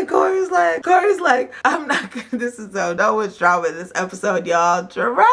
And Corey's like, I'm not gonna, this is so much drama in this episode, y'all. Drama!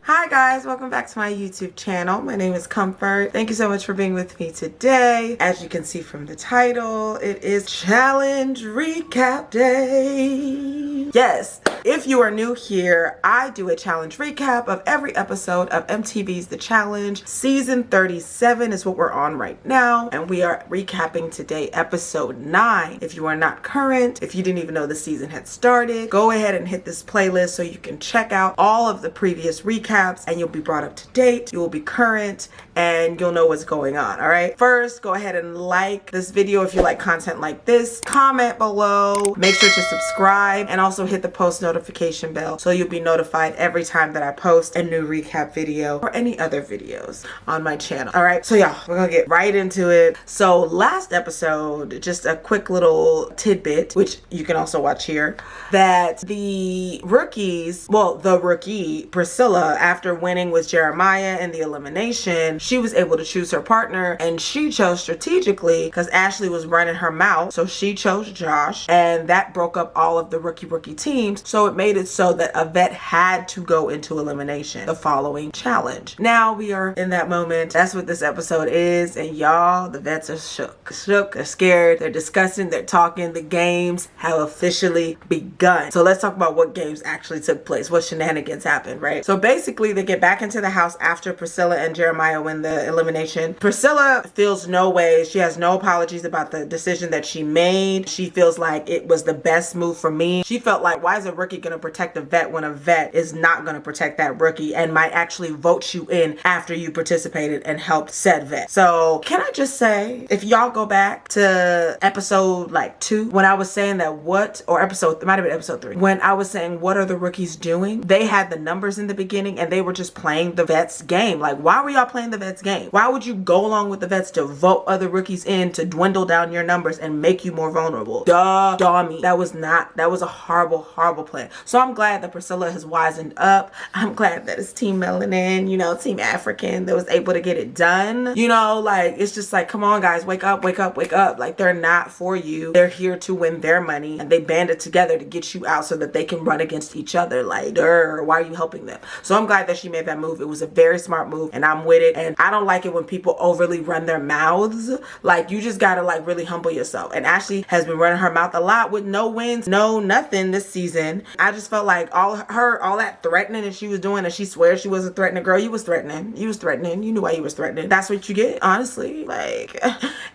Hi guys, welcome back to my YouTube channel. My name is Comfort. Thank you so much for being with me today. As you can see from the title, it is Challenge Recap Day. Yes, if you are new here, I do a challenge recap of every episode of MTV's The Challenge. Season 37 is what we're on right now, and we are recapping today episode 9. If you are not current, if you didn't even know the season had started, go ahead and hit this playlist so you can check out all of the previous recaps and you'll be brought up to date, you will be current, and you'll know what's going on. All right, first go ahead and like this video if you like content like this, comment below, make sure to subscribe, and also hit the post notification bell so you'll be notified every time that I post a new recap video or any other videos on my channel. All right, so y'all, we're gonna get right into it. So last episode, just a quick little tidbit, which you can also watch here, that the rookies, well, the rookie Priscilla, after winning with Jeremiah in the elimination, she was able to choose her partner, and she chose strategically because Ashley was running her mouth, so she chose Josh, and that broke up all of the rookie teams. So it made it so that a vet had to go into elimination the following challenge. Now we are in that moment. That's what this episode is, and y'all, the vets are shook, they're scared, they're discussing, they're talking. The games have officially begun. So let's talk about what games actually took place, what shenanigans happened, right? So basically they get back into the house after Priscilla and Jeremiah win the elimination. Priscilla feels no way, she has no apologies about the decision that she made. She feels like it was the best move for me. She felt like, why is a rookie gonna protect a vet when a vet is not gonna protect that rookie and might actually vote you in after you participated and helped said vet? So can I just say, if y'all go back to episode like 2, when I was saying that it might have been episode 3, when I was saying what are the rookies doing, they had the numbers in the beginning and they were just playing the vets game. Like, why were y'all playing the vets game? Why would you go along with the vets to vote other rookies in to dwindle down your numbers and make you more vulnerable? Duh me. That was a horrible plan. So I'm glad that Priscilla has wisened up. I'm glad that it's Team Melanin, you know, Team African, that was able to get it done. You know, like, it's just like, come on guys, wake up. Like, they're not for you. They're here to win their money, and they banded together to get you out so that they can run against each other. Like, why are you helping them? So I'm glad that she made that move. It was a very smart move, and I'm with it. And I don't like it when people overly run their mouths. Like, you just gotta like really humble yourself. And Ashley has been running her mouth a lot with no wins, no nothing this season. I just felt like all that threatening that she was doing, and she swears she wasn't threatening. Girl, you was threatening. You knew why you was threatening. That's what you get, honestly. Like,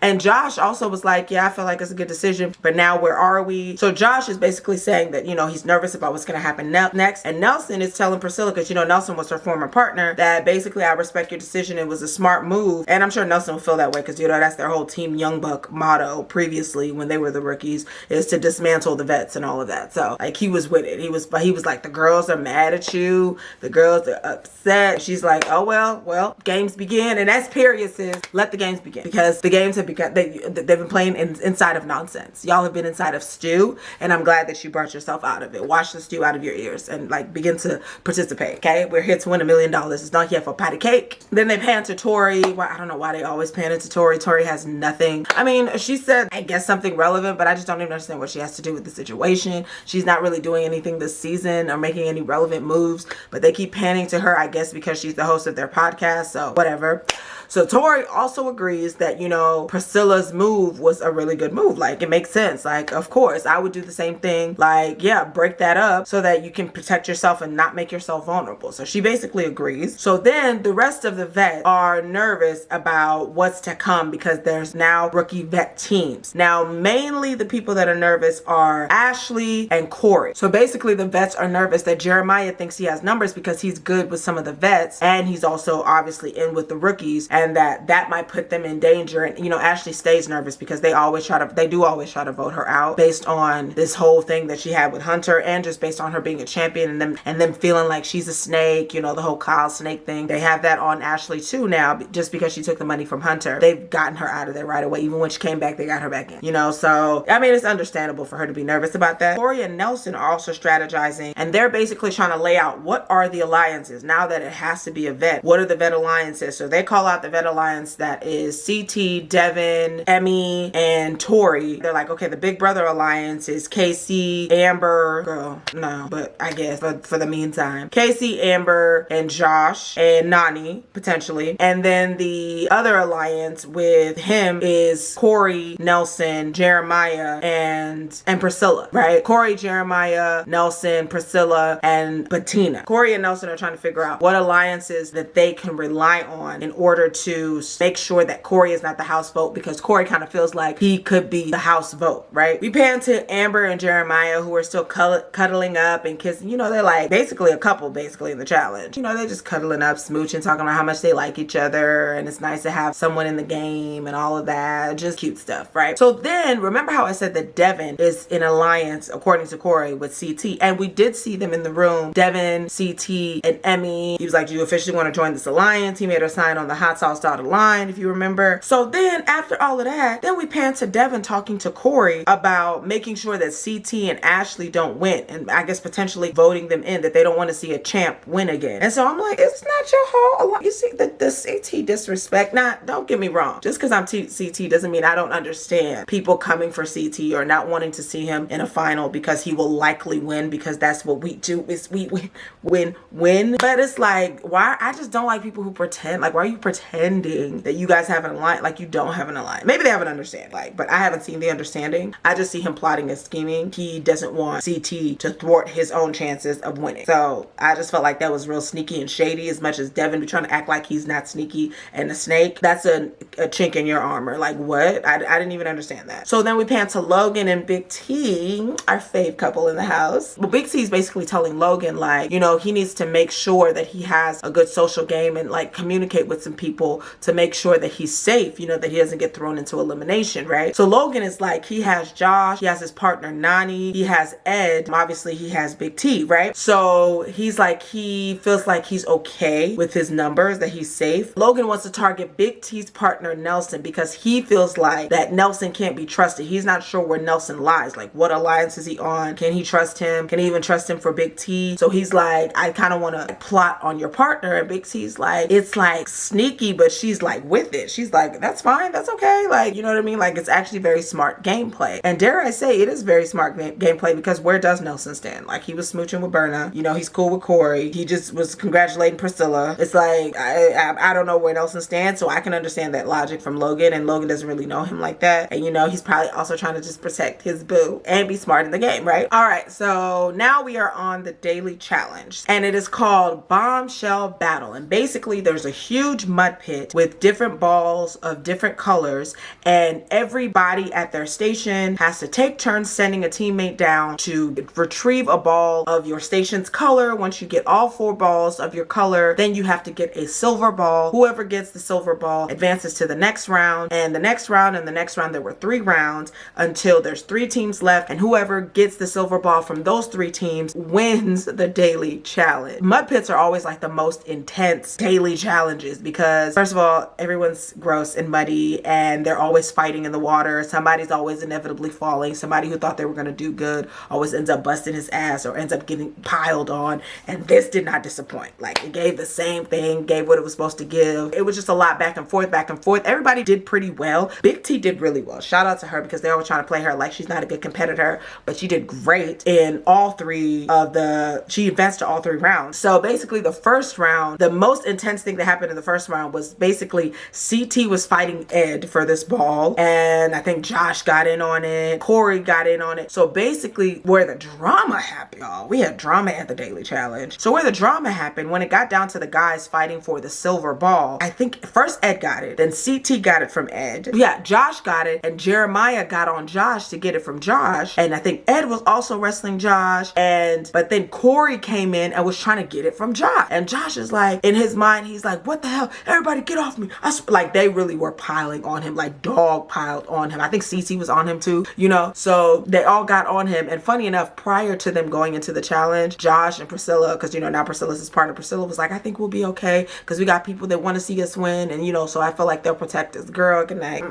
and Josh also was like, yeah, I feel like it's a good decision, but now where are we? So Josh is basically saying that, you know, he's nervous about what's gonna happen next. And Nelson is telling Priscilla, because, you know, Nelson was her former partner, that basically, I respect your decision. It was a smart move. And I'm sure Nelson will feel that way because, you know, that's their whole Team Young Buck motto previously when they were the rookies, is to dismantle the vets and all of that. So like, he was with it. He was like, the girls are mad at you. The girls are upset. She's like, oh, well, games begin. And that's period, sis. Let the games begin, because the games have begun. They've been playing inside of nonsense. Y'all have been inside of stew, and I'm glad that you brought yourself out of it. Wash the stew out of your ears and like begin to participate. Okay, we're here to win $1 million. It's not here for patty cake. Then they pan to Tori. Well, I don't know why they always pan it to Tori. Tori has nothing. I mean, she said, I guess, something relevant, but I just don't even understand what she has to do with the situation. She's not really doing anything this season or making any relevant moves, but they keep panning to her, I guess, because she's the host of their podcast. So whatever. So Tori also agrees that, you know, Priscilla's move was a really good move. Like, it makes sense. Like, of course, I would do the same thing. Like, yeah, break that up so that you can protect yourself and not make yourself vulnerable. So she basically agrees. So then the rest of the vets are nervous about what's to come because there's now rookie vet teams. Now, mainly the people that are nervous are Ashley and Corey. So basically the vets are nervous that Jeremiah thinks he has numbers because he's good with some of the vets, and he's also obviously in with the rookies, and that might put them in danger. And, you know, Ashley stays nervous because they do always try to vote her out based on this whole thing that she had with Hunter, and just based on her being a champion and them feeling like she's a snake, you know, the whole Kyle snake thing. They have that on Ashley too now, just because she took the money from Hunter. They've gotten her out of there right away. Even when she came back, they got her back in, you know. So I mean, it's understandable for her to be nervous about that. Corey and Nelson are also also strategizing, and they're basically trying to lay out what are the alliances now that it has to be a vet. What are the vet alliances? So they call out the vet alliance that is CT, Devin, Emmy, and Tori. They're like, okay, the Big Brother alliance is Casey, Amber, girl, no, but I guess for the meantime, Casey, Amber, and Josh, and Nani, potentially. And then the other alliance with him is Corey, Nelson, Jeremiah, and Priscilla, right? Corey, Jeremiah, Nelson, Priscilla, and Bettina. Corey and Nelson are trying to figure out what alliances that they can rely on in order to make sure that Corey is not the house vote, because Corey kind of feels like he could be the house vote, right? We pan to Amber and Jeremiah, who are still cuddling up and kissing. You know, they're like basically a couple basically in the challenge. You know, they're just cuddling up, smooching, talking about how much they like each other, and it's nice to have someone in the game and all of that. Just cute stuff, right? So then, remember how I said that Devin is in alliance, according to Corey, with CT, and we did see them in the room. Devin, CT, and Emmy. He was like, do you officially want to join this alliance? He made her sign on the hot sauce dotted line, if you remember. So then, after all of that, then we pan to Devin talking to Corey about making sure that CT and Ashley don't win, and I guess potentially voting them in, that they don't want to see a champ win again. And so I'm like, it's not your whole, you see the CT disrespect. Not, don't get me wrong, just because I'm CT doesn't mean I don't understand people coming for CT or not wanting to see him in a final because he will likely win, because that's what we do, is we win. But it's like, why? I just don't like people who pretend. Like, why are you pretending that you guys have an alliance? Like, you don't have an alliance. Maybe they have an understanding, like, but I haven't seen the understanding. I just see him plotting and scheming. He doesn't want CT to thwart his own chances of winning. So I just felt like that was real sneaky and shady. As much as Devin be trying to act like he's not sneaky and a snake, that's a chink in your armor. Like, what? I didn't even understand that. So then we pan to Logan and Big T, our fave couple in the house. But Big T is basically telling Logan, like, you know, he needs to make sure that he has a good social game and like communicate with some people to make sure that he's safe, you know, that he doesn't get thrown into elimination, right? So Logan is like, he has Josh, he has his partner Nani, he has Ed, obviously he has Big T, right? So he's like, he feels like he's okay with his numbers, that he's safe. Logan wants to target Big T's partner Nelson because he feels like that Nelson can't be trusted. He's not sure where Nelson lies. Like, what alliance is he on? Can he trust him? Can he even trust him for Big T? So he's like, I kind of want to plot on your partner. And Big T's like, it's like sneaky, but she's like with it. She's like, that's fine. That's okay. Like, you know what I mean? Like, it's actually very smart gameplay. And dare I say, it is very smart gameplay, because where does Nelson stand? Like, he was smooching with Berna. You know, he's cool with Corey. He just was congratulating Priscilla. It's like, I don't know where Nelson stands, so I can understand that logic from Logan, and Logan doesn't really know him like that. And you know, he's probably also trying to just protect his boo and be smart in the game, right? All right, so now we are on the daily challenge, and it is called Bombshell Battle. And basically, there's a huge mud pit with different balls of different colors, and everybody at their station has to take turns sending a teammate down to retrieve a ball of your station's color. Once you get all 4 balls of your color, then you have to get a silver ball. Whoever gets the silver ball advances to the next round, and the next round, and the next round. There were 3 rounds until there's 3 teams left, and whoever gets the silver ball from those 3 teams wins the daily challenge. Mud pits are always like the most intense daily challenges because, first of all, everyone's gross and muddy, and they're always fighting in the water. Somebody's always inevitably falling. Somebody who thought they were going to do good always ends up busting his ass or ends up getting piled on, and this did not disappoint. Like, it gave the same thing, gave what it was supposed to give. It was just a lot back and forth, back and forth. Everybody did pretty well. Big T did really well. Shout out to her, because they always trying to play her like she's not a good competitor, but she did great in all 3 of she advanced to all 3 rounds. So basically, the first round, the most intense thing that happened in the first round was basically CT was fighting Ed for this ball, and I think Josh got in on it, Corey got in on it. So basically, where the drama happened, y'all, we had drama at the daily challenge. So where the drama happened, when it got down to the guys fighting for the silver ball, I think first Ed got it, then CT got it from Ed. Yeah, Josh got it, and Jeremiah got on Josh to get it from Josh, and I think Ed was also wrestling Josh, but then Corey came in and was trying to get it from Josh, and Josh is like, in his mind, he's like, what the hell, everybody get off me. Like, they really were piling on him, like dog piled on him. I think CT was on him too, you know, so they all got on him. And funny enough, prior to them going into the challenge, Josh and Priscilla, because you know now Priscilla's his partner, Priscilla was like, I think we'll be okay because we got people that want to see us win, and you know, so I feel like they'll protect us. Girl, good night.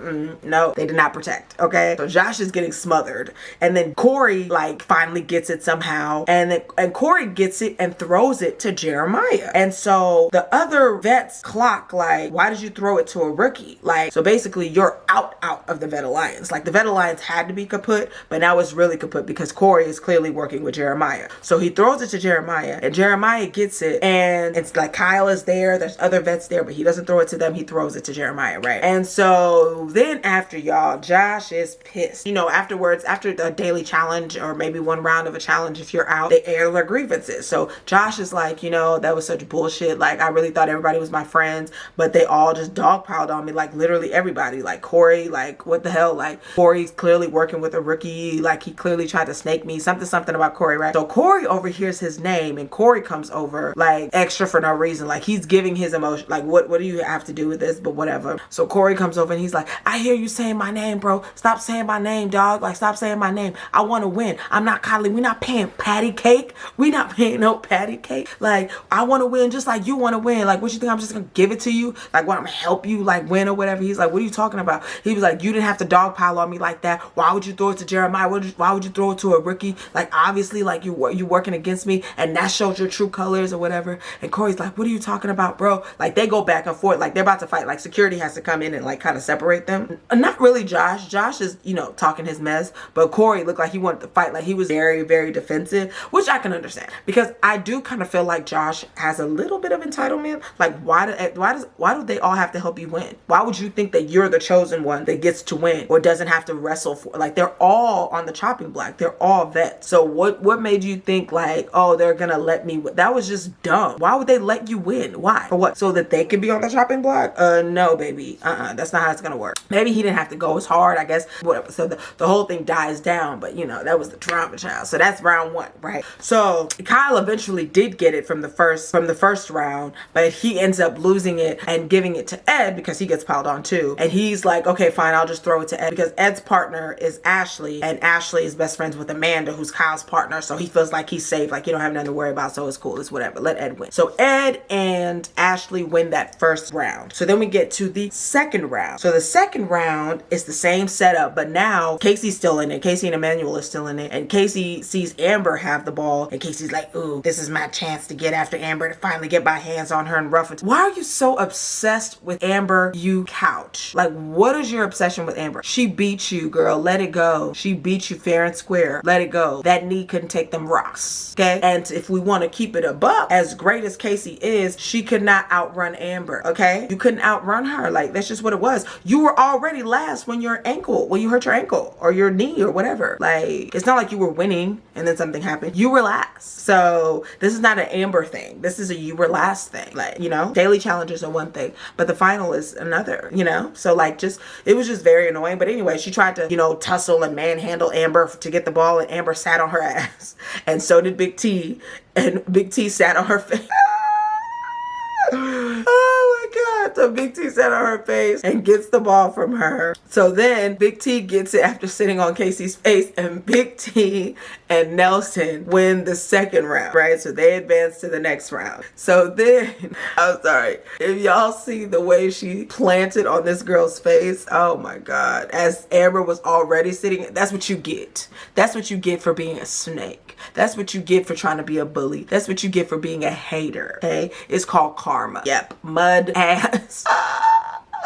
No, they did not protect. Okay, so Josh is getting smothered, and then Corey like finally gets it somehow, and Corey gets it and throws it to Jeremiah. And so the other vets clock, like, why did you throw it to a rookie? Like, so basically you're out of the Vet Alliance. Like, the Vet Alliance had to be kaput, but now it's really kaput because Corey is clearly working with Jeremiah. So he throws it to Jeremiah, and Jeremiah gets it, and it's like Kyle is there, there's other vets there, but he doesn't throw it to them, he throws it to Jeremiah, right? And so then after, y'all, Josh is pissed. You know, afterwards, after the daily challenge, or maybe one round of a challenge, if you're out, they air their grievances. So Josh is like, you know, that was such bullshit. Like, I really thought everybody was my friends, but they all just dogpiled on me. Like, literally everybody. Like, Corey, like, what the hell? Like, Corey's clearly working with a rookie. Like, he clearly tried to snake me. Something about Corey, right? So Corey overhears his name, and Corey comes over, like, extra for no reason. Like, he's giving his emotion. Like, what do you have to do with this? But whatever. So Corey comes over, and he's like, I hear you saying my name, bro. Stop saying my name, dog. Like, stop saying my name. I want to win. I'm not coddling. We're not paying patty cake. We not paying no patty cake. Like, I want to win just like you want to win. Like, what you think I'm just gonna give it to you? Like, what, I'm gonna help you like win or whatever? He's like, what are you talking about? He was like, you didn't have to dogpile on me like that. Why would you throw it to Jeremiah? Why would you throw it to a rookie? Like, obviously, like, you working against me, and that shows your true colors or whatever. And Corey's like, what are you talking about, bro? Like, they go back and forth, like they're about to fight. Like, security has to come in and like kind of separate them. Not really Josh. Josh is, you know, talking his mess, but Corey looked like he wanted to fight. Like, he was very, very defensive, which I can understand, because I do kind of feel like Josh has a little bit of entitlement. Like, why do they all have to help you win? Why would you think that you're the chosen one that gets to win or doesn't have to wrestle for? Like, they're all on the chopping block. They're all vets. So what made you think like, oh, they're gonna let me win? That was just dumb. Why would they let you win? Why? For what? So that they could be on the chopping block? No, baby. That's not how it's gonna work. Maybe he didn't have to go as hard, I guess. Whatever. So the whole thing dies down, but you know, that was the drama child. So that's round one, right? So Kyle eventually did get it from the first round, but he ends up losing it and giving it to Ed because he gets piled on too. And he's like, okay, fine, I'll just throw it to Ed, because Ed's partner is Ashley, and Ashley is best friends with Amanda, who's Kyle's partner. So he feels like he's safe, like you don't have nothing to worry about, so it's cool, it's whatever, let Ed win. So Ed and Ashley win that first round. So then we get to the second round. So the second round is the same setup, but now Casey's still in it. Casey and Emmanuel is still in it, and Casey sees Amber have the ball, and Casey's like, ooh, this is my chance to get after Amber, to finally get my hands on her and rough it. Why are you so obsessed with Amber, you couch? Like, what is your obsession with Amber? She beat you, girl. Let it go. She beat you fair and square. Let it go. That knee couldn't take them rocks. Okay? And if we want to keep it above, as great as Casey is, she could not outrun Amber. Okay? You couldn't outrun her. Like, that's just what it was. You were already last when you hurt your ankle or your knee or whatever. Like, it's not like you were winning and then something happened. You were last. So this is not an Amber thing. This is a you were last thing. Like, you know, daily challenges are one thing, but the final is another, you know? So like, it was just very annoying. But anyway, she tried to, you know, tussle and manhandle Amber to get the ball, and Amber sat on her ass. And so did Big T. And Big T sat on her face. Oh my God. So Big T sat on her face and gets the ball from her. So then Big T gets it after sitting on Casey's face, and Big T and Nelson win the second round, right? So they advance to the next round. So then, I'm sorry, if y'all see the way she planted on this girl's face, oh my God. As Amber was already sitting, that's what you get. That's what you get for being a snake. That's what you get for trying to be a bully. That's what you get for being a hater, okay? It's called karma. Yep, mud ass.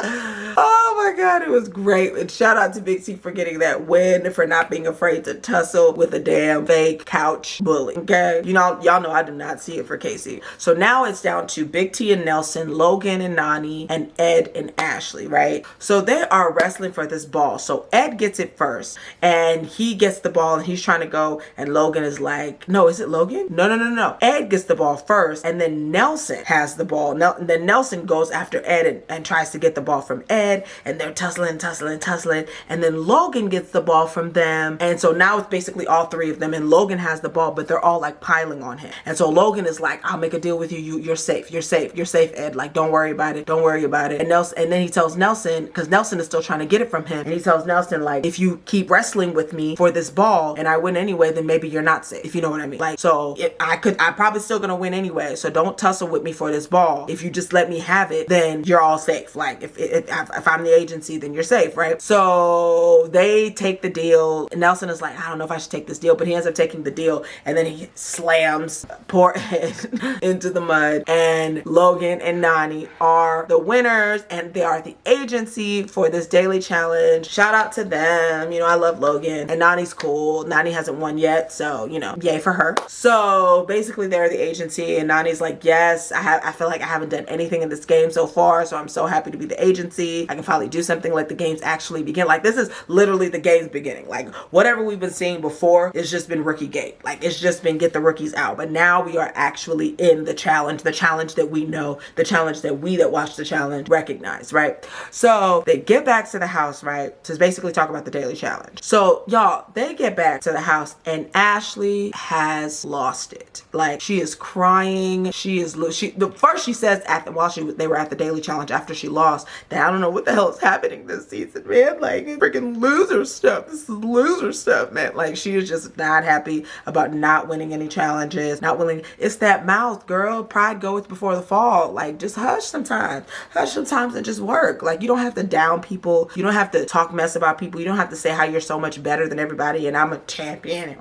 Oh my God, it was great. And shout out to Big T for getting that win, for not being afraid to tussle with a damn fake couch bully. Okay, you know, y'all know I did not see it for Casey. So now it's down to Big T and Nelson, Logan and Nani, and Ed and Ashley, right? So they are wrestling for this ball. So Ed gets it first, and he gets the ball, and he's trying to go, and Logan is like, no, is it Logan? No. Ed gets the ball first, and then Nelson has the ball. Then Nelson goes after Ed and tries to get the ball from Ed, and they're tussling, and then Logan gets the ball from them. And so now it's basically all three of them, and Logan has the ball, but they're all like piling on him. And so Logan is like, I'll make a deal with you. You're safe, Ed. Like, don't worry about it. And then he tells Nelson, because Nelson is still trying to get it from him, and he tells Nelson, like, if you keep wrestling with me for this ball and I win anyway, then maybe you're not safe, if you know what I mean. Like, so I'm probably still gonna win anyway, so don't tussle with me for this ball. If you just let me have it, then you're all safe. Like, if I'm the agency, then you're safe, right? So they take the deal. Nelson is like, I don't know if I should take this deal, but he ends up taking the deal, and then he slams poor Ed into the mud. And Logan and Nany are the winners, and they are the agency for this daily challenge. Shout out to them. You know, I love Logan, and Nany's cool. Nany hasn't won yet, so you know, yay for her. So basically they're the agency, and Nany's like, yes, I feel like I haven't done anything in this game so far, so I'm so happy to be the agency. I can finally do something, like the games actually begin. Like, this is literally the game's beginning. Like, whatever we've been seeing before, it's just been rookie gate. Like, it's just been get the rookies out. But now we are actually in the challenge that we know, the challenge that we that watch the challenge recognize, right? So they get back to the house, right, to basically talk about the daily challenge. So y'all, they get back to the house, and Ashley has lost it. Like, she is crying. First she says they were at the daily challenge after she lost, that I don't know what the hell is happening this season, man. Like, freaking loser stuff. This is loser stuff, man. Like, she is just not happy about not winning any challenges, not willing. It's that mouth, girl. Pride goeth before the fall. Like, just hush sometimes. Hush sometimes and just work. Like, you don't have to down people. You don't have to talk mess about people. You don't have to say how you're so much better than everybody and I'm a champion.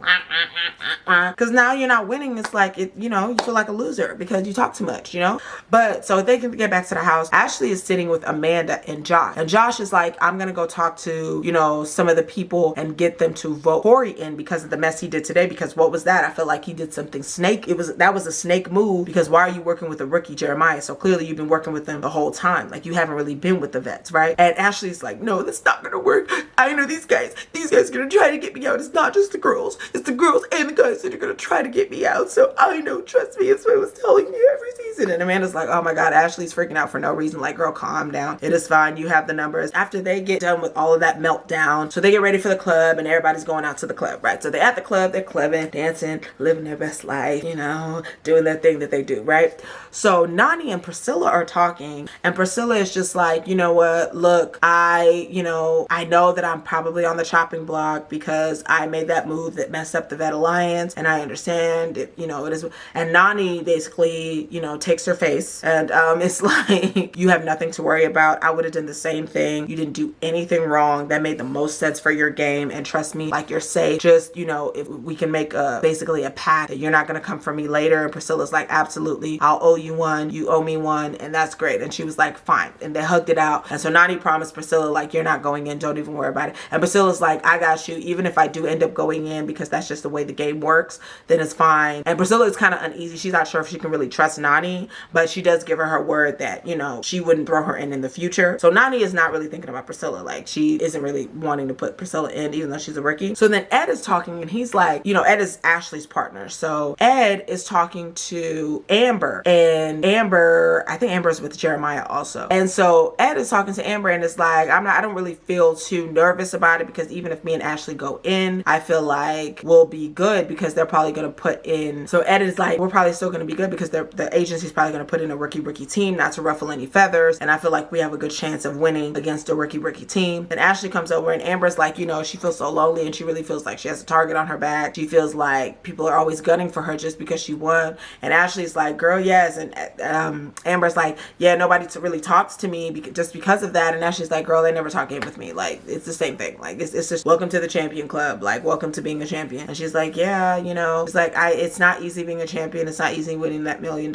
Because now you're not winning. It's like, you know, you feel like a loser because you talk too much, you know? But so they can get back to the house. Ashley is sitting with Amanda and Josh. And Josh is like, I'm going to go talk to, you know, some of the people and get them to vote Corey in because of the mess he did today. Because what was that? I feel like he did something snake. That was a snake move, because why are you working with a rookie, Jeremiah? So clearly you've been working with them the whole time. Like, you haven't really been with the vets, right? And Ashley's like, no, that's not going to work. I know these guys are going to try to get me out. It's not just the girls. It's the girls and the guys that are going to try to get me out. So I know, trust me. It's what I was telling you every season. And Amanda's like, oh my God, Ashley's freaking out for no reason. Like, girl, calm down. It is fine. You have the numbers. After they get done with all of that meltdown, so they get ready for the club, and everybody's going out to the club, right? So they're at the club, they're clubbing, dancing, living their best life, you know, doing that thing that they do, right? So Nany and Priscilla are talking, and Priscilla is just like, you know what, look, I know that I'm probably on the chopping block because I made that move that messed up the Vet Alliance, and I understand it, you know, it is. And Nany basically, you know, takes her face, and it's like, you have nothing to worry about. I would have done the same thing. You didn't do anything wrong. That made the most sense for your game, and trust me, like, you're safe. Just, you know, if we can make basically a pact that you're not gonna come for me later. And Priscilla's like, absolutely, I'll owe you one, you owe me one, and that's great. And she was like, fine. And they hugged it out. And so Nany promised Priscilla, like, you're not going in, don't even worry about it. And Priscilla's like, I got you. Even if I do end up going in, because that's just the way the game works, then it's fine. And Priscilla is kind of uneasy. She's not sure if she can really trust Nany, but she does give her word that, you know, she wouldn't throw her in the future. So Nany is not really thinking about Priscilla. Like, she isn't really wanting to put Priscilla in, even though she's a rookie. So then Ed is talking, and he's like, you know, Ed is Ashley's partner. So Ed is talking to Amber, and Amber, I think Amber's with Jeremiah also. And so Ed is talking to Amber, and it's like, I don't really feel too nervous about it, because even if me and Ashley go in, I feel like we'll be good, because they're probably going to put in, so Ed is like, we're probably still going to be good because the agency's probably going to put in a rookie team, not to ruffle any feathers. And I feel like we have a good chance of winning against a rookie team. And Ashley comes over, and Amber's like, you know, she feels so lonely, and she really feels like she has a target on her back. She feels like people are always gunning for her just because she won. And Ashley's like, girl, yes. And Amber's like, yeah, nobody really talks to me just because of that. And Ashley's like, girl, they never talk game with me. Like, it's the same thing. Like, it's just welcome to the champion club. Like, welcome to being a champion. And she's like, yeah, you know, it's like, it's not easy being a champion. It's not easy winning that $1 million.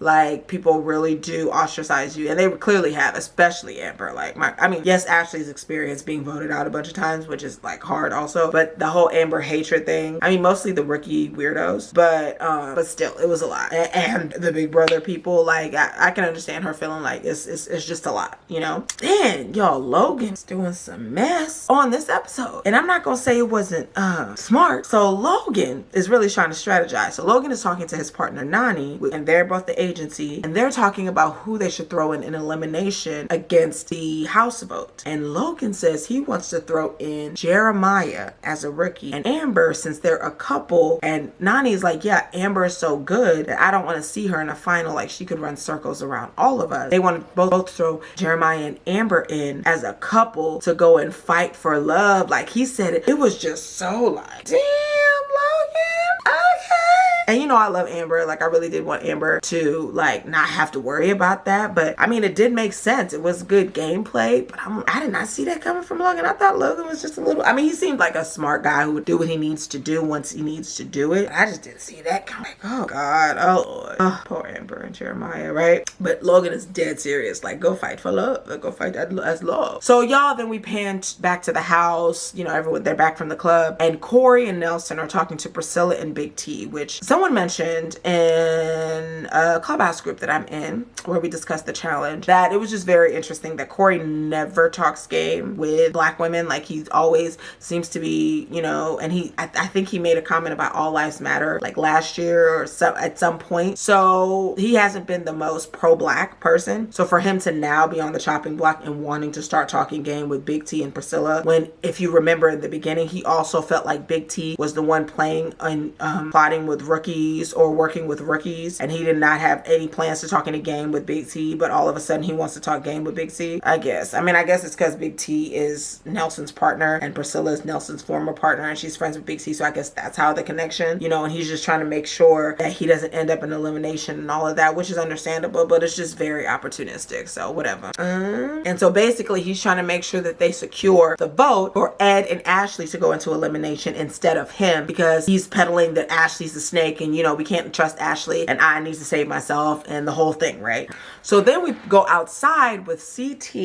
Like, people really do ostracize you, and they clearly have, especially Amber. Like, yes, Ashley's experience being voted out a bunch of times, which is like hard also, but the whole Amber hatred thing, mostly the rookie weirdos, but still, it was a lot. And the Big Brother people, like, I can understand her feeling like it's just a lot, you know. Then y'all, Logan's doing some mess on this episode, and I'm not gonna say it wasn't smart. So Logan is really trying to strategize. So Logan is talking to his partner Nany, and they're both the agency, and they're talking about who they should throw in an elimination against the house vote. And Logan says he wants to throw in Jeremiah as a rookie and Amber, since they're a couple. And Nany's like, yeah, Amber is so good that I don't want to see her in a final. Like, she could run circles around all of us. They want to both throw Jeremiah and Amber in as a couple to go and fight for love. Like, he said it was just so like, damn, Logan, okay. And you know, I love Amber. Like, I really did want Amber to like not have to worry about that. But I mean, it did make sense. It was good gameplay, but I did not see that coming from Logan. I thought Logan was just a little, I mean, he seemed like a smart guy who would do what he needs to do once he needs to do it. I just didn't see that coming. Oh God, oh Lord. Oh, poor Amber and Jeremiah, right? But Logan is dead serious. Like, go fight for love. Go fight as love. So y'all, then we panned back to the house. You know, everyone, they're back from the club. And Corey and Nelson are talking to Priscilla and Big T, which someone mentioned in a clubhouse group that I'm in where we discussed the challenge, that it was just very interesting that Corey never talks game with black women. Like, he always seems to be, you know, and I think he made a comment about all lives matter like last year or so at some point. So he hasn't been the most pro-black person. So for him to now be on the chopping block and wanting to start talking game with Big T and Priscilla, when, if you remember in the beginning, he also felt like Big T was the one playing and plotting with rookies or working with rookies, and he did not have any plans to talk any game with Big T, but all of a sudden he wants to talk game with Big T. I guess it's because Big T is Nelson's partner and Priscilla is Nelson's former partner, and she's friends with Big T, so I guess that's how the connection, you know, and he's just trying to make sure that he doesn't end up in elimination and all of that, which is understandable, but it's just very opportunistic, so whatever. And so basically he's trying to make sure that they secure the vote for Ed and Ashley to go into elimination instead of him, because he's peddling that Ashley's the snake and, you know, we can't trust Ashley and I need to save myself and the whole thing, right? So then we go outside with CT.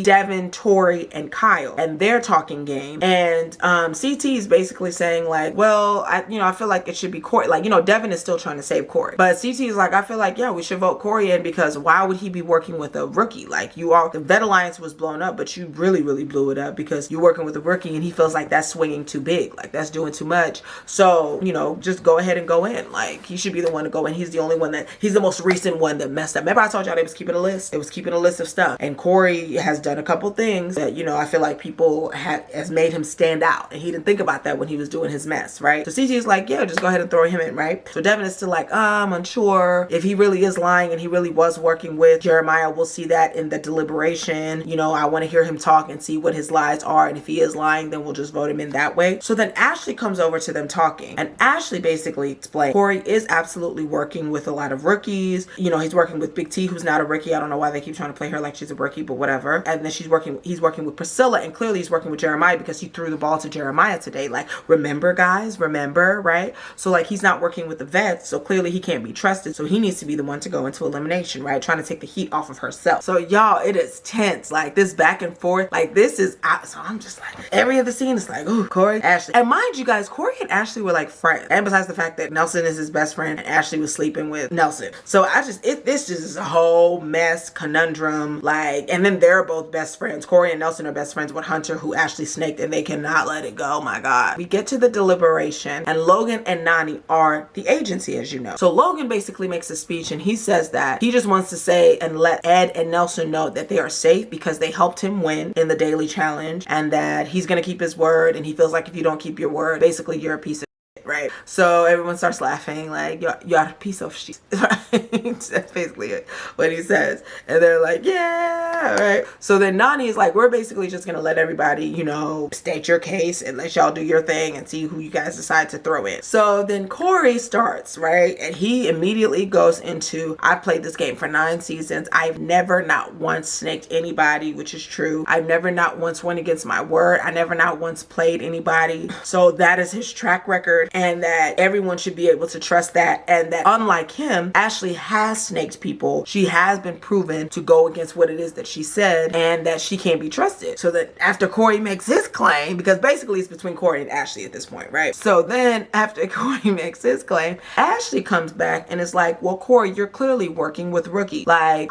Devin, Tori, and Kyle, and they're talking game. And CT is basically saying like, well, I feel like it should be Corey. Like, you know, Devin is still trying to save Corey, but CT is like, I feel like, yeah, we should vote Corey in, because why would he be working with a rookie? Like, the Vet Alliance was blown up, but you really, really blew it up because you're working with a rookie, and he feels like that's swinging too big. Like, that's doing too much. So, you know, just go ahead and go in. Like, he should be the one to go in. He's the only one he's the most recent one that messed up. Remember I told y'all they was keeping a list? It was keeping a list of stuff. And Corey has done a couple things that, you know, I feel like people has made him stand out. And he didn't think about that when he was doing his mess, right? So CT is like, yeah, just go ahead and throw him in, right? So Devin is still like, I'm unsure if he really is lying and he really was working with Jeremiah. We'll see that in the deliberation. You know, I want to hear him talk and see what his lies are. And if he is lying, then we'll just vote him in that way. So then Ashley comes over to them talking, and Ashley basically explained Corey is absolutely working with a lot of rookies. You know, he's working with Big T, who's not a rookie. I don't know why they keep trying to play her like she's a rookie, but whatever. And then he's working with Priscilla, and clearly he's working with Jeremiah because he threw the ball to Jeremiah today. Like, remember guys, remember, right? So like, he's not working with the vets, so clearly he can't be trusted. So he needs to be the one to go into elimination, right? Trying to take the heat off of herself. So y'all, it is tense. Like, this back and forth, like this is out. So I'm just like, every other scene is like, ooh, Corey, Ashley. And mind you guys, Corey and Ashley were like friends. And besides the fact that Nelson is his best friend and Ashley was sleeping with Nelson. So this just is a whole mess, conundrum. Like, and then they're both best friends. Corey and Nelson are best friends with Hunter, who Ashley snaked, and they cannot let it go. My God. We get to the deliberation, and Logan and Nani are the agency, as you know. So Logan basically makes a speech, and he says that he just wants to say and let Ed and Nelson know that they are safe because they helped him win in the daily challenge, and that he's going to keep his word, and he feels like if you don't keep your word, basically you're a piece of shit, right? So everyone starts laughing like, you're a piece of shit, right? That's basically what he says. And they're like, yeah, right? So then Nani is like, we're basically just going to let everybody, you know, state your case and let y'all do your thing and see who you guys decide to throw in. So then Corey starts, right? And he immediately goes into, I've played this game for 9 seasons. I've never not once snaked anybody, which is true. I've never not once went against my word. I never not once played anybody. So that is his track record, and that everyone should be able to trust that. And that unlike him, Ashley has snaked people. She has been proven to go against what it is that she said, and that she can't be trusted. So that after Corey makes his claim, because basically it's between Corey and Ashley at this point, right? So then after Corey makes his claim, Ashley comes back and is like, well, Corey, you're clearly working with rookie. Like,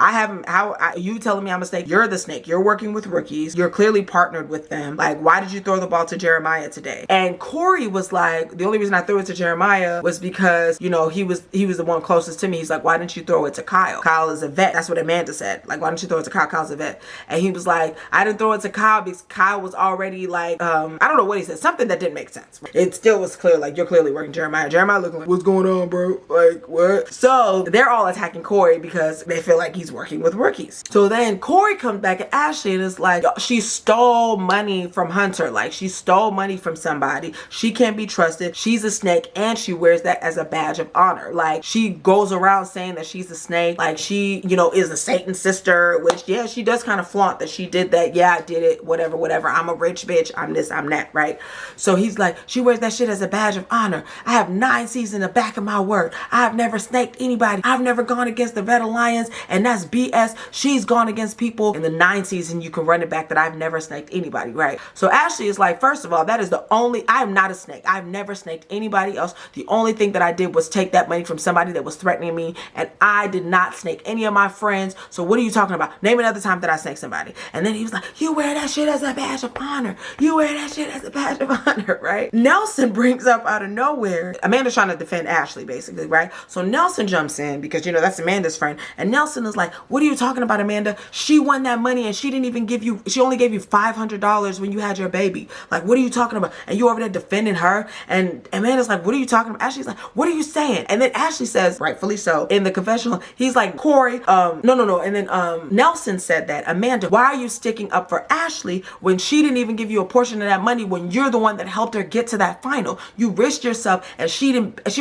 you telling me I'm a snake? You're the snake. You're working with rookies. You're clearly partnered with them. Like, why did you throw the ball to Jeremiah today? And Corey was like, the only reason I threw it to Jeremiah was because, you know, he was the one closest to me. He's like, why didn't you throw it to Kyle? Kyle is a vet. That's what Amanda said. Like, why didn't you throw it to Kyle? Kyle's a vet. And he was like, I didn't throw it to Kyle because Kyle was already like, I don't know what he said. Something that didn't make sense. It still was clear, like, you're clearly working Jeremiah. Jeremiah looking like, what's going on, bro? Like, what? So they're all attacking Corey because they feel like he's working with rookies. So then Corey comes back at Ashley and is like, she stole money from Hunter. Like, she stole money from somebody. She can't be trusted. She's she's a snake and she wears that as a badge of honor. Like, she goes around saying that she's a snake. Like, she, you know, is a Satan sister, which, yeah, she does kind of flaunt that she did that. Yeah, I did it. Whatever, whatever. I'm a rich bitch. I'm this, I'm that, right? So he's like, she wears that shit as a badge of honor. I have 9 seasons in the back of my word. I have never snaked anybody. I've never gone against the Vet Alliance, and that's BS. She's gone against people. In the 9th season, you can run it back that I've never snaked anybody, right? So Ashley is like, first of all, that is the only, I am not a snake. I've never snaked anybody else. The only thing that I did was take that money from somebody that was threatening me, and I did not snake any of my friends. So what are you talking about? Name another time that I snaked somebody. And then he was like, you wear that shit as a badge of honor. You wear that shit as a badge of honor, right? Nelson brings up out of nowhere, Amanda's trying to defend Ashley, basically, right? So Nelson jumps in because, you know, that's Amanda's friend. And Nelson is like, what are you talking about, Amanda? She won that money and she didn't even give you, she only gave you $500 when you had your baby. Like, what are you talking about? And you over there defending her. And Amanda's like, what are you talking about? Ashley's like, what are you saying? And then Ashley says, rightfully so, in the confessional, he's like, Corey, no. And then Nelson said that, Amanda, why are you sticking up for Ashley when she didn't even give you a portion of that money when you're the one that helped her get to that final? You risked yourself and she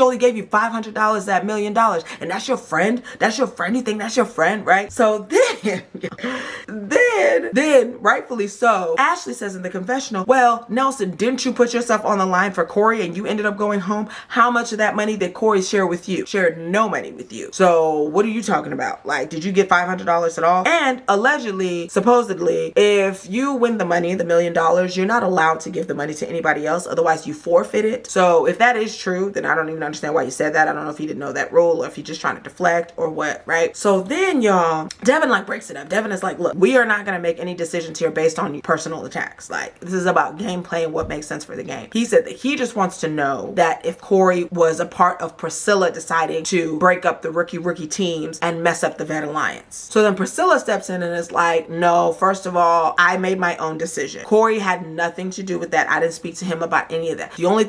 only gave you $500, that $1 million. And that's your friend? That's your friend? You think that's your friend, right? So then rightfully so, Ashley says in the confessional, well, Nelson, didn't you put yourself on the line for Corey and you ended up going home? How much of that money did Corey share with you? Shared no money with you. So what are you talking about? Like, did you get $500 at all? And allegedly, supposedly, if you win the money, the $1 million, you're not allowed to give the money to anybody else. Otherwise you forfeit it. So if that is true, then I don't even understand why you said that. I don't know if he didn't know that rule or if he's just trying to deflect or what, right? So then y'all, Devin like breaks it up. Devin is like, look, we are not going to make any decisions here based on personal attacks. Like, this is about gameplay and what makes sense for the game. He said that he just wants to know that if Corey was a part of Priscilla deciding to break up the rookie teams and mess up the Vet Alliance. So then Priscilla steps in and is like, no, first of all, I made my own decision. Corey had nothing to do with that. I didn't speak to him about any of that. The only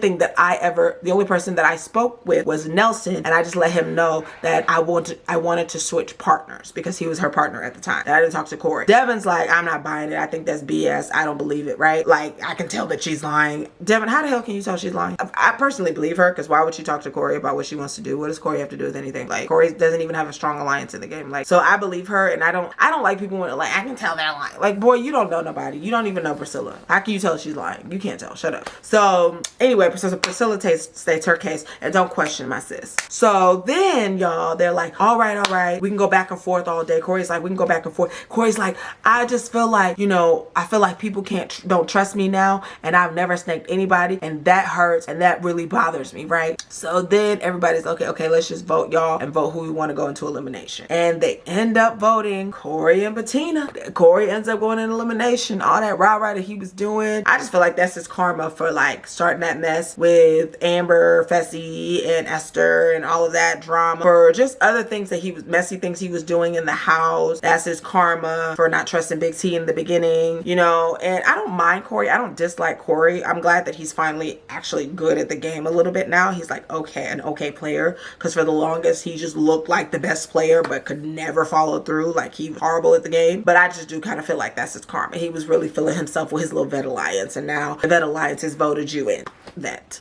person that I spoke with was Nelson, and I just let him know that I wanted to switch partners because he was her partner at the time. I didn't talk to Corey. Devin's like, I'm not buying it. I think that's BS. I don't believe it, right? Like, I can tell that she's lying. Devin, how the hell can you tell she's lying? I personally believe her, because why would she talk to Corey about what she wants to do? What does Corey have to do with anything? Like, Corey doesn't even have a strong alliance in the game. Like, so I believe her, and I don't like people when like, I can tell they're lying. Like, boy, you don't know nobody. You don't even know Priscilla. How can you tell she's lying? You can't tell. Shut up. So anyway, Priscilla states her case, and don't question my sis. So then y'all, they're like, all right, we can go back and forth all day. Corey's like, we can go back and forth. Corey's like, I just feel like, you know, I feel like people don't trust me now, and I've never snaked anybody, and that hurts, and that really bothers me, right? So then everybody's okay, let's just vote, y'all, and vote who we want to go into elimination. And they end up voting Corey and Bettina. Corey ends up going in elimination. All that rah-rah that he was doing, I just feel like that's his karma for like starting that mess with Amber, Fessy, and Esther, and all of that drama, for just other things that messy things he was doing in the house. That's his karma for not trusting Big T in the beginning, you know. And I don't mind Corey. I don't dislike Corey. I'm glad that he's finally actually good at the game a little bit now. He's like, an okay player, because for the longest he just looked like the best player but could never follow through. Like, he was horrible at the game. But I just do kind of feel like that's his karma. He was really feeling himself with his little Vet Alliance, and now the Vet Alliance has voted you in that.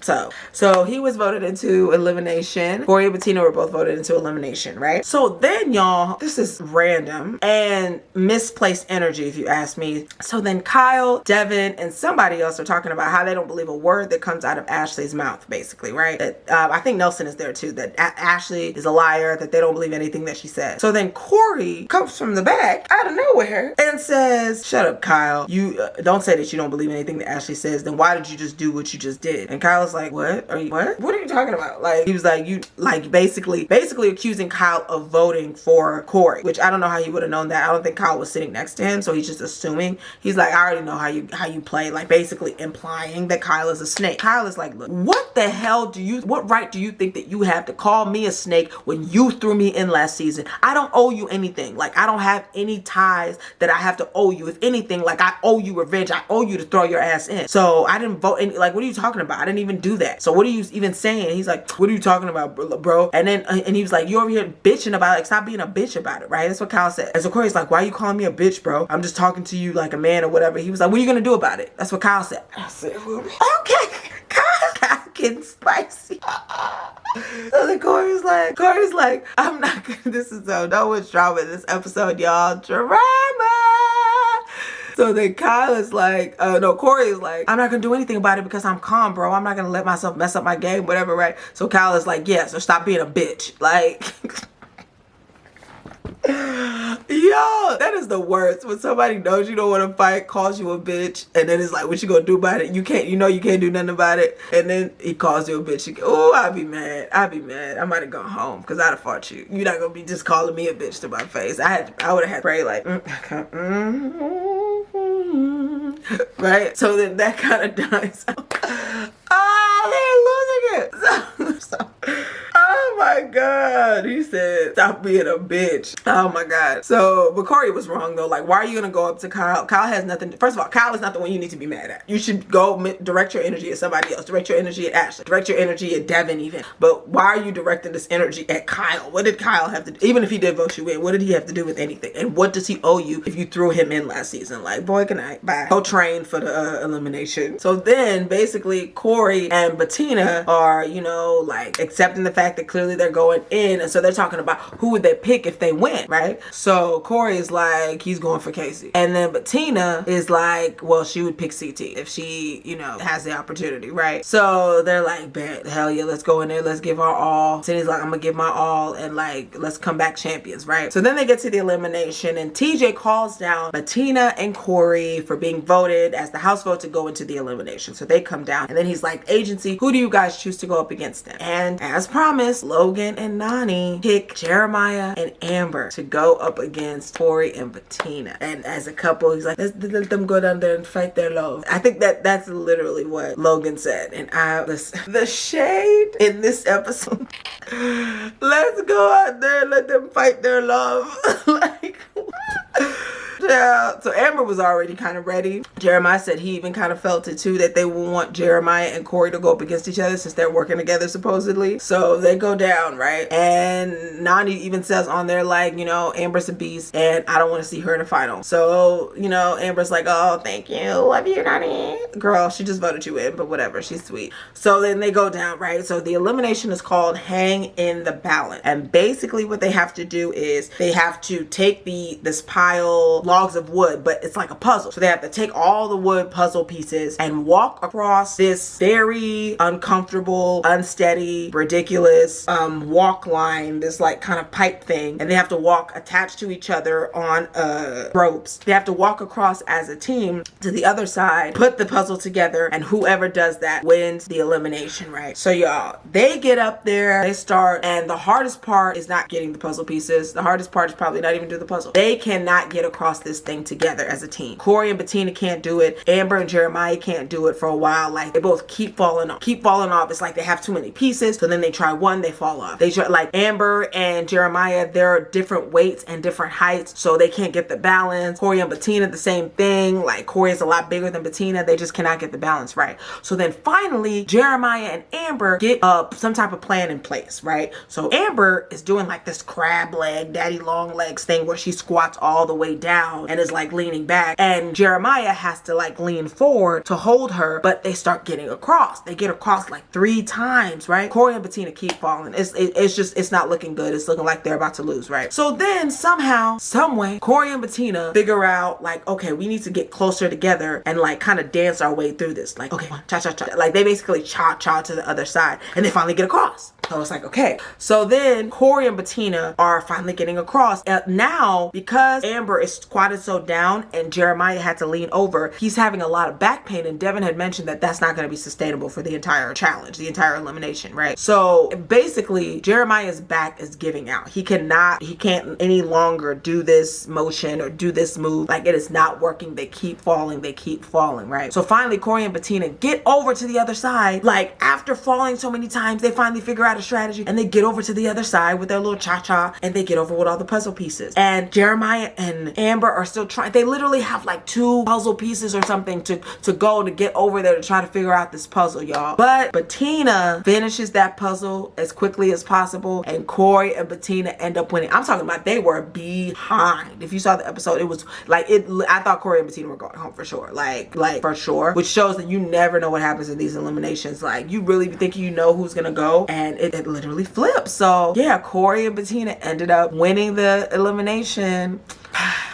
So he was voted into elimination. Corey and Bettina were both voted into elimination, right? So then y'all, this is random and misplaced energy if you ask me. So then Kyle, Devin, and somebody else are talking about how they don't believe a word that comes out of Ashley's mouth, basically, right? That I think Nelson is there too, that Ashley is a liar, that they don't believe anything that she says. So then Corey comes from the back out of nowhere and says, shut up, Kyle. You don't say that you don't believe anything that Ashley says. Then why did you just do what you just did? And Kyle's like, what are you talking about? Like, he was like, you like basically accusing Kyle of voting for Corey, which I don't know how he would have known that. I don't think Kyle was sitting next to him, so he's just assuming. He's like, I already know how you play, like basically implying that Kyle is a snake. Kyle is like, look, what right do you think that you have to call me a snake when you threw me in last season? I don't owe you anything. Like, I don't have any ties that I have to owe you. If anything, like, I owe you revenge. I owe you to throw your ass in. So I didn't vote any, like, what are you talking about? I didn't even do that. So what are you even saying? He's like, what are you talking about, bro? And then and he was like, you over here bitching about it. Stop being a bitch about it, right? That's what Kyle said. And so Corey's like, why are you calling me a bitch, bro? I'm just talking to you like a man or whatever. He was like, what are you gonna do about it? That's what Kyle said. I said, okay, Kyle. getting spicy. So then Corey's like, I'm not gonna, this is so much drama in this episode, y'all. Drama. So then Kyle is like, Corey is like, I'm not gonna do anything about it because I'm calm, bro. I'm not gonna let myself mess up my game, whatever, right? So Kyle is like, yeah, so stop being a bitch. Like, yo, that is the worst. When somebody knows you don't want to fight, calls you a bitch, and then it's like, what you gonna do about it? You can't do nothing about it. And then he calls you a bitch. Oh, I'd be mad. I might have gone home because I'd have fought you. You're not gonna be just calling me a bitch to my face. I would have had to pray like, right? So then that kind of dies. Oh, they're losing it. Oh my God. He said, stop being a bitch. Oh my God. So, but Corey was wrong though. Like, why are you going to go up to Kyle? Kyle has nothing. First of all, Kyle is not the one you need to be mad at. You should go direct your energy at somebody else. Direct your energy at Ashley. Direct your energy at Devin even. But why are you directing this energy at Kyle? What did Kyle have to do? Even if he did vote you in, what did he have to do with anything? And what does he owe you if you threw him in last season? Like, boy, good night. Bye. Go train for the elimination. So then basically Corey and Bettina are, like accepting the fact that clearly they're going in. And so they're talking about who would they pick if they win, right? So Corey is like, he's going for Casey. And then Bettina is like, well, she would pick CT if she, has the opportunity, right? So they're like, bet, hell yeah, let's go in there. Let's give our all. Cindy's like, I'm gonna give my all and like, let's come back champions, right? So then they get to the elimination and TJ calls down Bettina and Corey for being voted as the house vote to go into the elimination. So they come down and then he's like, agency, who do you guys choose to go up against them? And as promised, Logan and Nani pick Jeremiah and Amber to go up against Corey and Bettina. And as a couple, he's like, let them go down there and fight their love. I think that's literally what Logan said. And the shade in this episode, let's go out there and let them fight their love. Like, yeah. So Amber was already kind of ready. Jeremiah said he even kind of felt it too, that they would want Jeremiah and Corey to go up against each other since they're working together supposedly. So they go down, right? And Nani even says on there like, Amber's a beast and I don't want to see her in the final. So, Amber's like, oh, thank you. Love you, Nani. Girl, she just voted you in, but whatever. She's sweet. So then they go down, right? So the elimination is called Hang in the Balance. And basically what they have to do is they have to take this pile logs of wood, but it's like a puzzle. So they have to take all the wood puzzle pieces and walk across this very uncomfortable, unsteady, ridiculous walk line, this like kind of pipe thing. And they have to walk attached to each other on ropes. They have to walk across as a team to the other side, put the puzzle together, and whoever does that wins the elimination, right? So y'all, they get up there, they start, and the hardest part is not getting the puzzle pieces. The hardest part is probably not even do the puzzle. They cannot get across this thing together as a team. Corey and Bettina can't do it. Amber and Jeremiah can't do it for a while. Like, they both keep falling off. It's like they have too many pieces. So then they try one, they fall off. They try, like Amber and Jeremiah, they're different weights and different heights, so they can't get the balance. Corey and Bettina, the same thing. Like, Corey is a lot bigger than Bettina. They just cannot get the balance right. So then finally, Jeremiah and Amber get some type of plan in place, right? So Amber is doing like this crab leg, daddy long legs thing where she squats all the way down and is like leaning back, and Jeremiah has to like lean forward to hold her, but they start getting across. They get across like 3 times, right? Corey and Bettina keep falling. It's not looking good. It's looking like they're about to lose, right? So then somehow, some way, Corey and Bettina figure out like, okay, we need to get closer together and like kind of dance our way through this. Like, okay, cha-cha-cha. Like, they basically cha-cha to the other side and they finally get across. So it's like, okay. So then Corey and Bettina are finally getting across. Now, because Amber is squatted so down and Jeremiah had to lean over, he's having a lot of back pain, and Devin had mentioned that that's not going to be sustainable for the entire challenge, the entire elimination, right? So basically Jeremiah's back is giving out. He can't any longer do this motion or do this move. Like, it is not working. They keep falling, right? So finally Corey and Bettina get over to the other side. Like, after falling so many times, they finally figure out a a strategy, and they get over to the other side with their little cha-cha, and they get over with all the puzzle pieces. And Jeremiah and Amber are still trying. They literally have like 2 puzzle pieces or something to go to get over there to try to figure out this puzzle, y'all. But Bettina finishes that puzzle as quickly as possible, and Corey and Bettina end up winning. I'm talking about they were behind. If you saw the episode, it was like I thought Corey and Bettina were going home for sure, like for sure, which shows that you never know what happens in these eliminations. Like, you really be thinking you know who's gonna go, and it literally flips. So yeah, Corey and Bettina ended up winning the elimination.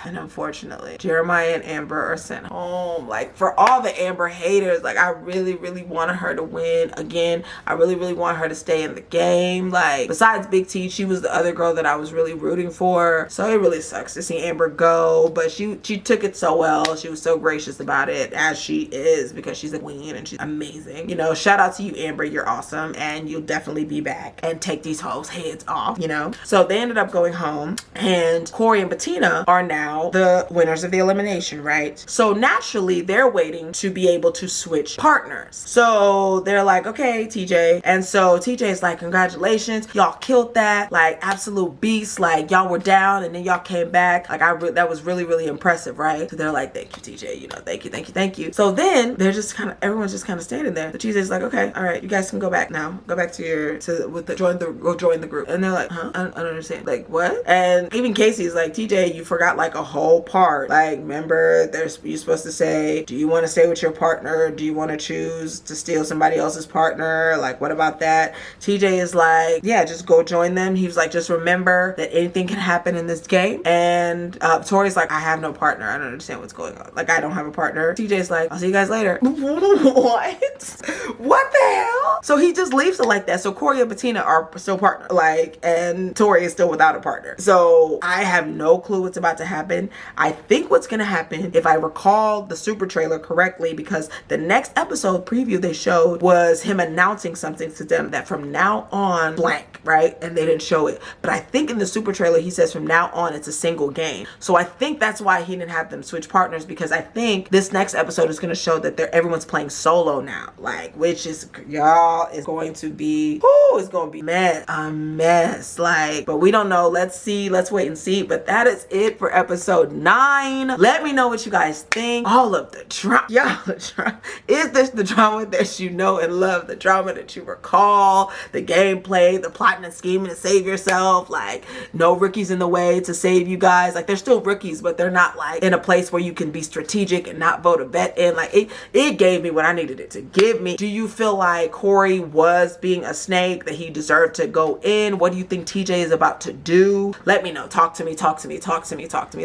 And unfortunately, Jeremiah and Amber are sent home. Like, for all the Amber haters, like, I really, really wanted her to win again. I really, really want her to stay in the game. Like, besides Big T, she was the other girl that I was really rooting for. So it really sucks to see Amber go, but she took it so well. She was so gracious about it, as she is, because she's a queen and she's amazing. You know, shout out to you, Amber. You're awesome, and you'll definitely be back and take these hoes' heads off, you know? So they ended up going home, and Corey and Bettina are now the winners of the elimination, right? So naturally, they're waiting to be able to switch partners. So they're like, okay, TJ. And so TJ is like, congratulations, y'all killed that. Like, absolute beast. Like, y'all were down and then y'all came back. Like, that was really, really impressive, right? So they're like, thank you, TJ. You know, thank you, thank you, thank you. So then they're just everyone's just kind of standing there. So TJ's like, okay, all right, you guys can go back now. Go back to join the group. And they're like, huh? I don't understand. Like, what? And even Casey's like, TJ, you forgot like a whole part. Like, remember, you're supposed to say, do you want to stay with your partner? Do you want to choose to steal somebody else's partner? Like, what about that? TJ is like, yeah, just go join them. He was like, just remember that anything can happen in this game. And Tori's like, I have no partner. I don't understand what's going on. Like, I don't have a partner. TJ's like, I'll see you guys later. What? What the hell? So he just leaves it like that. So Corey and Bettina are still partner, like, and Tori is still without a partner. So I have no clue what's about to happen. I think what's gonna happen, if I recall the super trailer correctly, because the next episode preview they showed was him announcing something to them that from now on blank, right? And they didn't show it. But I think in the super trailer he says from now on it's a single game. So I think that's why he didn't have them switch partners, because I think this next episode is gonna show that everyone's playing solo now. Like, which is, y'all, is going to be, it's gonna be a mess. Like, but we don't know. Let's see. Let's wait and see. But that is it for episode 9. Let me know what you guys think. All of the drama, y'all, the drama. Is this the drama that you know and love? The drama that you recall? The gameplay, the plotting and scheming to save yourself? Like, no rookies in the way to save you guys. Like, they're still rookies, but they're not like in a place where you can be strategic and not vote a bet in. Like, it gave me what I needed it to give me. Do you feel like Corey was being a snake, that he deserved to go in? What do you think TJ is about to do? Let me know. Talk to me.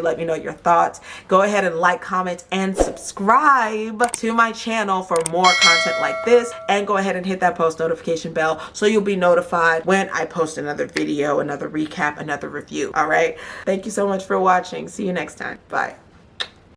Let me know your thoughts. Go ahead and like, comment, and subscribe to my channel for more content like this, and go ahead and hit that post notification bell so you'll be notified when I post another video, another recap, another review. All right, thank you so much for watching. See you next time. Bye.